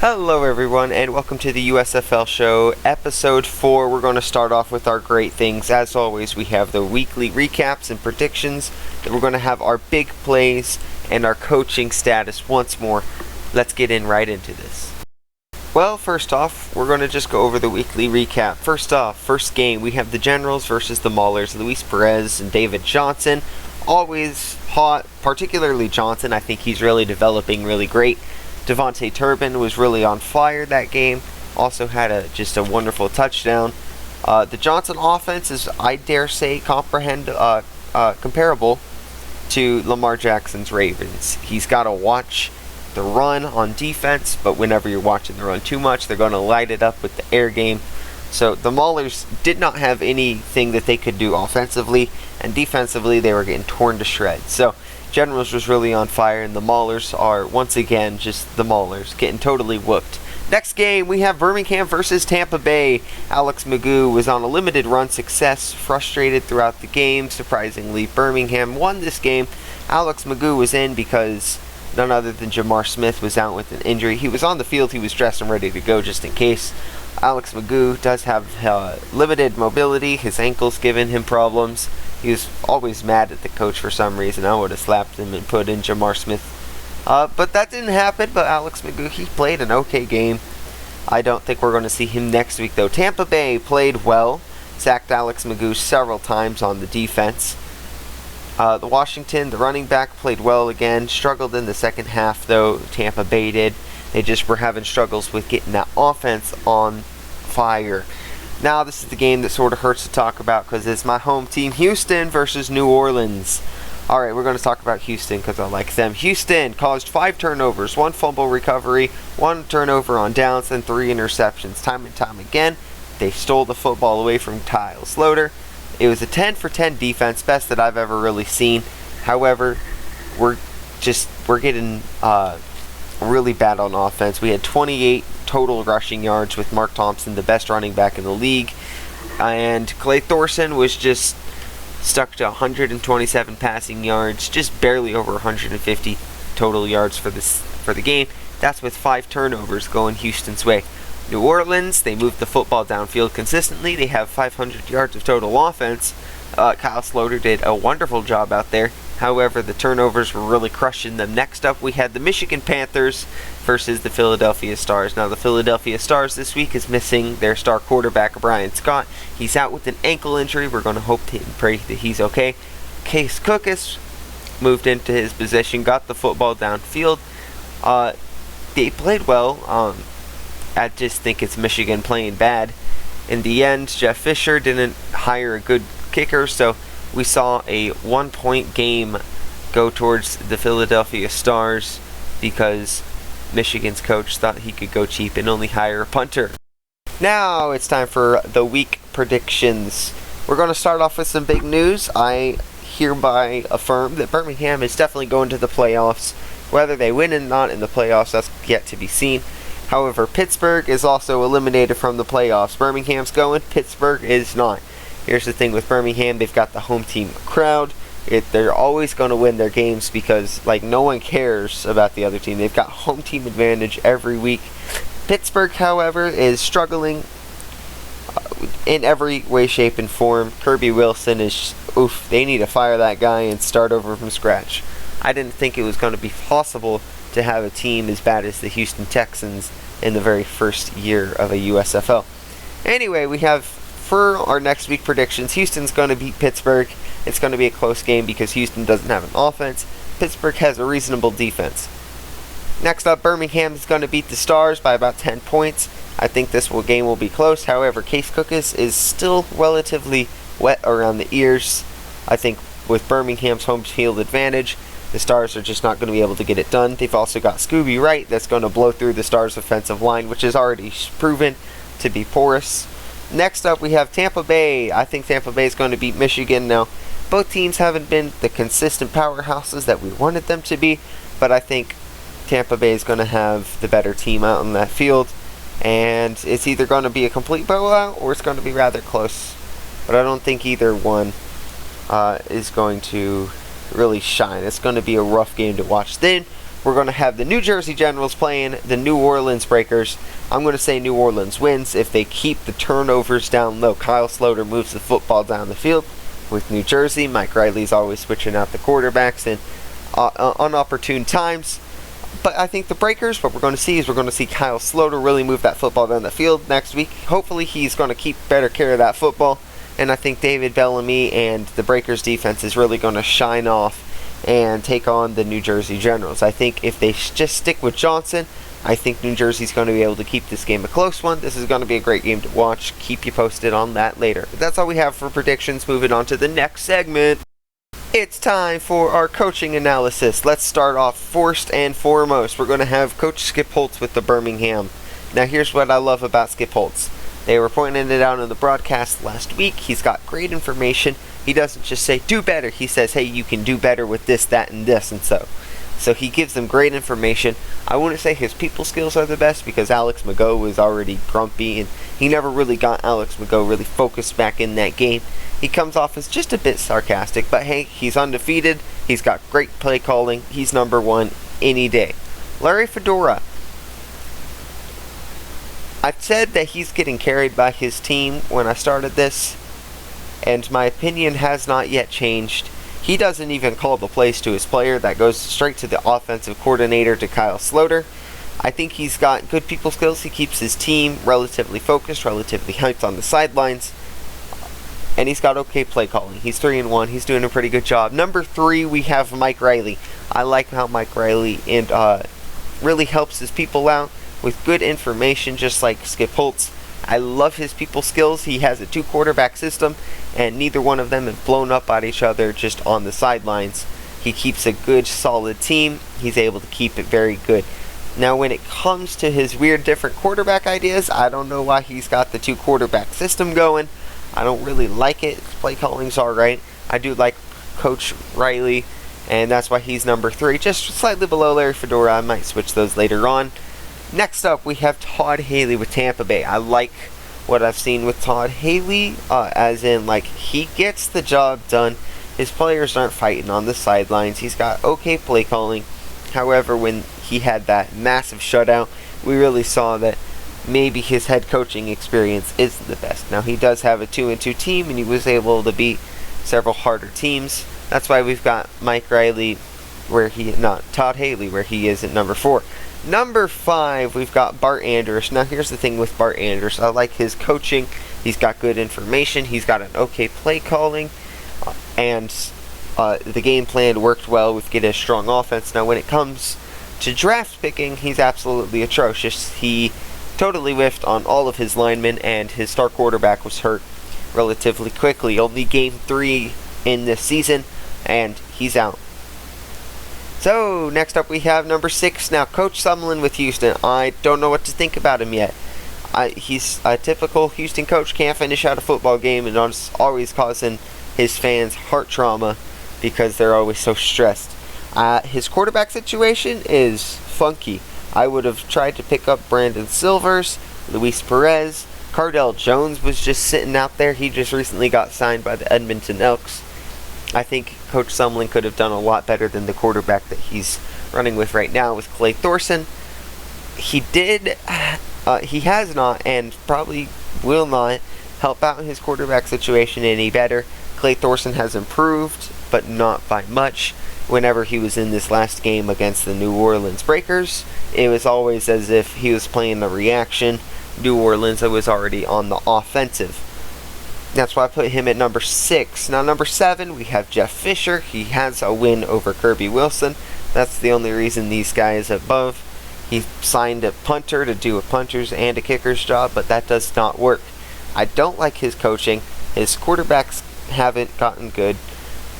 Hello everyone and welcome to the USFL show, episode 4. We're going to start off with our great things. As always, we have the weekly recaps and predictions. Then we're going to have our big plays and our coaching status once more. Let's get right into this. Well, first off, we're going to just go over the weekly recap. First off, first game, we have the Generals versus the Maulers, Luis Perez and David Johnson. Always hot, particularly Johnson. I think he's really developing really great. Devontae Turbin was really on fire that game. Also had just a wonderful touchdown. The Johnson offense is, I dare say, comparable to Lamar Jackson's Ravens. He's got to watch the run on defense, but whenever you're watching the run too much, they're going to light it up with the air game. So the Maulers did not have anything that they could do offensively, and defensively they were getting torn to shreds. So Generals was really on fire, and the Maulers are, once again, just the Maulers, getting totally whooped. Next game, we have Birmingham versus Tampa Bay. Alex Magoo was on a limited run success, frustrated throughout the game. Surprisingly, Birmingham won this game. Alex Magoo was in because none other than Jamar Smith was out with an injury. He was on the field, he was dressed and ready to go just in case. Alex Magoo does have limited mobility, his ankle's giving him problems. He was always mad at the coach for some reason. I would have slapped him and put in Jamar Smith. But that didn't happen, but Alex Magoo, he played an okay game. I don't think we're going to see him next week, though. Tampa Bay played well, sacked Alex Magoo several times on the defense. The Washington, the running back, played well again. Struggled in the second half, though. Tampa Bay did. They just were having struggles with getting that offense on fire. Now, this is the game that sort of hurts to talk about because it's my home team, Houston versus New Orleans. Alright, we're going to talk about Houston because I like them. Houston caused 5 turnovers, 1 fumble recovery, 1 turnover on downs, and 3 interceptions. Time and time again, they stole the football away from Kyle Sloter. It was a 10 for 10 defense, best that I've ever really seen. However, we're getting really bad on offense. We had 28 total rushing yards with Mark Thompson, the best running back in the league. And Clay Thorson was just stuck to 127 passing yards, just barely over 150 total yards for the game. That's with 5 turnovers going Houston's way. New Orleans, they moved the football downfield consistently. They have 500 yards of total offense. Kyle Sloter did a wonderful job out there. However, the turnovers were really crushing them. Next up, we had the Michigan Panthers versus the Philadelphia Stars. Now, the Philadelphia Stars this week is missing their star quarterback, Brian Scott. He's out with an ankle injury. We're going to hope and pray that he's okay. Case Cookus moved into his position, got the football downfield. They played well. I just think it's Michigan playing bad. In the end, Jeff Fisher didn't hire a good kicker, so we saw a 1-point game go towards the Philadelphia Stars because Michigan's coach thought he could go cheap and only hire a punter. Now it's time for the week predictions. We're going to start off with some big news. I hereby affirm that Birmingham is definitely going to the playoffs. Whether they win or not in the playoffs, that's yet to be seen. However, Pittsburgh is also eliminated from the playoffs. Birmingham's going, Pittsburgh is not. Here's the thing with Birmingham, they've got the home team crowd. They're always going to win their games because no one cares about the other team. They've got home team advantage every week. Pittsburgh, however, is struggling in every way, shape, and form. Kirby Wilson is, they need to fire that guy and start over from scratch. I didn't think it was going to be possible to have a team as bad as the Houston Texans in the very first year of a USFL. Anyway, we have, for our next week predictions, Houston's going to beat Pittsburgh. It's going to be a close game because Houston doesn't have an offense. Pittsburgh has a reasonable defense. Next up, Birmingham is going to beat the Stars by about 10 points. I think this game will be close. However, Case Cookus is still relatively wet around the ears. I think with Birmingham's home field advantage, the Stars are just not going to be able to get it done. They've also got Scooby Wright that's going to blow through the Stars' offensive line, which is already proven to be porous. Next up, we have Tampa Bay. I think Tampa Bay is going to beat Michigan. Now, both teams haven't been the consistent powerhouses that we wanted them to be, but I think Tampa Bay is going to have the better team out on that field, and it's either going to be a complete blowout or it's going to be rather close. But I don't think either one is going to really shine. It's going to be a rough game to watch. Then We're going to have the New Jersey Generals playing the New Orleans Breakers. I'm going to say New Orleans wins if they keep the turnovers down low. Kyle Sloter moves the football down the field. With New Jersey, Mike Riley's always switching out the quarterbacks in unopportune times. But I think the Breakers, what we're going to see is we're going to see Kyle Sloter really move that football down the field next week. Hopefully he's going to keep better care of that football. And I think David Bellamy and the Breakers defense is really going to shine off and take on the New Jersey Generals. I think if they just stick with Johnson, I think New Jersey's going to be able to keep this game a close one. This is going to be a great game to watch. Keep you posted on that later. But that's all we have for predictions. Moving on to the next segment. It's time for our coaching analysis. Let's start off first and foremost. We're going to have Coach Skip Holtz with the Birmingham. Now here's what I love about Skip Holtz. They were pointing it out in the broadcast last week. He's got great information. He doesn't just say, do better. He says, hey, you can do better with this, that, and this, and so. So he gives them great information. I wouldn't say his people skills are the best because Alex Mago was already grumpy, and he never really got Alex Mago really focused back in that game. He comes off as just a bit sarcastic, but hey, he's undefeated. He's got great play calling. He's number one any day. Larry Fedora. I said that he's getting carried by his team when I started this, and my opinion has not yet changed. He doesn't even call the plays to his player. That goes straight to the offensive coordinator, to Kyle Sloter. I think he's got good people skills. He keeps his team relatively focused, relatively hyped on the sidelines, and he's got okay play calling. He's 3-1. He's doing a pretty good job. Number 3, we have Mike Riley. I like how Mike Riley really helps his people out with good information, just like Skip Holtz. I love his people skills. He has a 2-quarterback system, and neither one of them have blown up at each other just on the sidelines. He keeps a good, solid team. He's able to keep it very good. Now, when it comes to his weird, different quarterback ideas, I don't know why he's got the 2-quarterback system going. I don't really like it. His play calling's alright. I do like Coach Riley, and that's why he's number 3. Just slightly below Larry Fedora. I might switch those later on. Next up, we have Todd Haley with Tampa Bay. I like what I've seen with Todd Haley, as in, like, he gets the job done. His players aren't fighting on the sidelines. He's got okay play calling. However, when he had that massive shutout, we really saw that maybe his head coaching experience isn't the best. Now, he does have a 2-2 team, and he was able to beat several harder teams. That's why we've got Todd Haley, where he is at number 4. Number 5, we've got Bart Andrus. Now, here's the thing with Bart Andrus. I like his coaching. He's got good information. He's got an okay play calling. And the game plan worked well with getting a strong offense. Now, when it comes to draft picking, he's absolutely atrocious. He totally whiffed on all of his linemen, and his star quarterback was hurt relatively quickly. Only game 3 in this season, and he's out. So, next up we have number 6. Now, Coach Sumlin with Houston. I don't know what to think about him yet. He's a typical Houston coach, can't finish out a football game, and always causing his fans heart trauma because they're always so stressed. His quarterback situation is funky. I would have tried to pick up Brandon Silvers, Luis Perez. Cardell Jones was just sitting out there. He just recently got signed by the Edmonton Elks. I think Coach Sumlin could have done a lot better than the quarterback that he's running with right now with Clay Thorson. He has not, and probably will not, help out his quarterback situation any better. Clay Thorson has improved, but not by much. Whenever he was in this last game against the New Orleans Breakers, it was always as if he was playing the reaction. New Orleans was already on the offensive. That's why I put him at number 6. Now, number 7, we have Jeff Fisher. He has a win over Kirby Wilson. That's the only reason these guys above. He signed a punter to do a punter's and a kicker's job, but that does not work. I don't like his coaching. His quarterbacks haven't gotten good.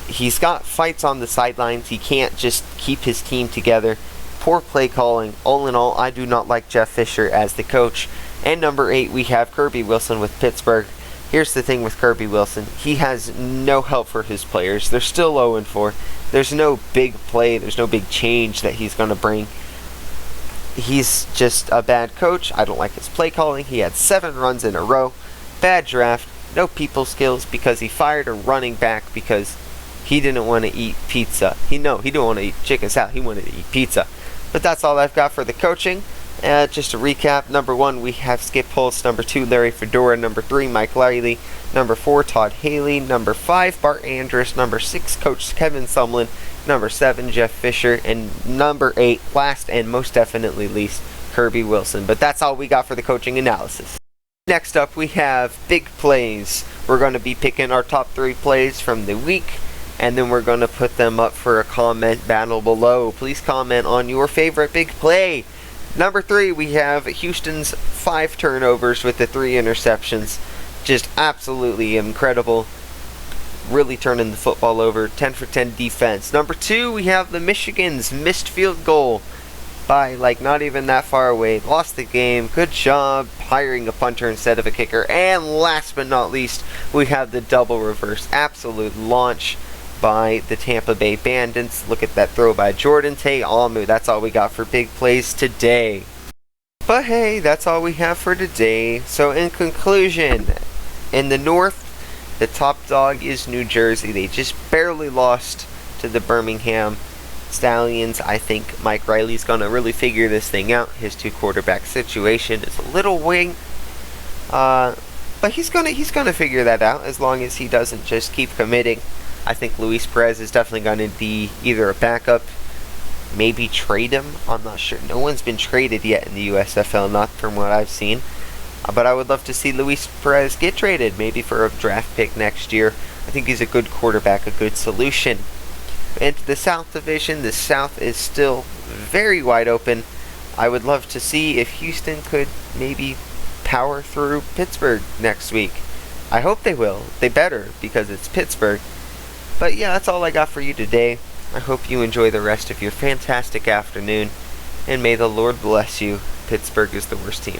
He's got fights on the sidelines. He can't just keep his team together. Poor play calling. All in all, I do not like Jeff Fisher as the coach. And number 8, we have Kirby Wilson with Pittsburgh. Here's the thing with Kirby Wilson. He has no help for his players. They're still 0-4. There's no big play. There's no big change that he's going to bring. He's just a bad coach. I don't like his play calling. He had 7 runs in a row. Bad draft. No people skills because he fired a running back because he didn't want to eat pizza. He didn't want to eat chicken salad. He wanted to eat pizza. But that's all I've got for the coaching. Just to recap, number 1, we have Skip Holtz. Number 2, Larry Fedora. Number 3, Mike Lively. Number 4, Todd Haley. Number 5, Bart Andrus. Number 6, Coach Kevin Sumlin. Number 7, Jeff Fisher. And number 8, last and most definitely least, Kirby Wilson. But that's all we got for the coaching analysis. Next up, we have big plays. We're going to be picking our top 3 plays from the week, and then we're going to put them up for a comment battle below. Please comment on your favorite big play. Number 3, we have Houston's 5 turnovers with the 3 interceptions. Just absolutely incredible. Really turning the football over. 10 for 10 defense. Number 2, we have the Michigan's missed field goal by not even that far away. Lost the game. Good job hiring a punter instead of a kicker. And last but not least, we have the double reverse. Absolute launch by the Tampa Bay Bandits. Look at that throw by Jordan Ta'amu. That's all we got for big plays today. But hey, that's all we have for today. So in conclusion, in the North, the top dog is New Jersey. They just barely lost to the Birmingham Stallions. I think Mike Riley's going to really figure this thing out. His 2-quarterback situation is a little wing. But he's gonna figure that out as long as he doesn't just keep committing. I think Luis Perez is definitely going to be either a backup, maybe trade him. I'm not sure. No one's been traded yet in the USFL, not from what I've seen. But I would love to see Luis Perez get traded, maybe for a draft pick next year. I think he's a good quarterback, a good solution. And the South Division, the South is still very wide open. I would love to see if Houston could maybe power through Pittsburgh next week. I hope they will. They better, because it's Pittsburgh. But yeah, that's all I got for you today. I hope you enjoy the rest of your fantastic afternoon. And may the Lord bless you. Pittsburgh is the worst team.